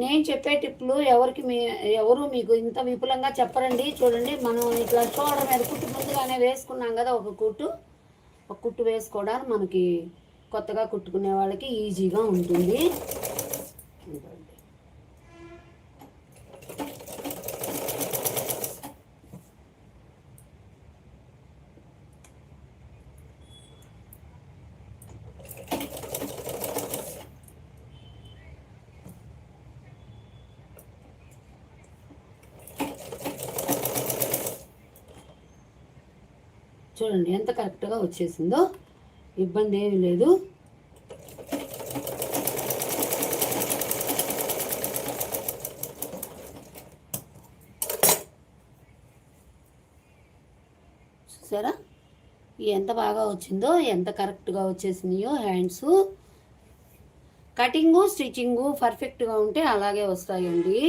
నేను చెప్పే టిప్లు ఎవరు మీకు ఇంత విపులంగా చెప్పరండి. చూడండి, మనం ఇట్లా షోల్డర్ మీద కుట్టు ముందుగానే వేసుకున్నాం కదా, ఒక కుట్టు వేసుకోవడానికి మనకి కొత్తగా కుట్టుకునే వాళ్ళకి ఈజీగా ఉంటుంది. చూడండి ఎంత కరెక్ట్గా వచ్చేసిందో, ఇబ్బంది ఏమీ లేదు. చూసారా ఎంత బాగా వచ్చిందో, ఎంత కరెక్ట్గా వచ్చేసినాయో హ్యాండ్స్. కటింగు స్టిచ్చింగు పర్ఫెక్ట్గా ఉంటే అలాగే వస్తాయండి.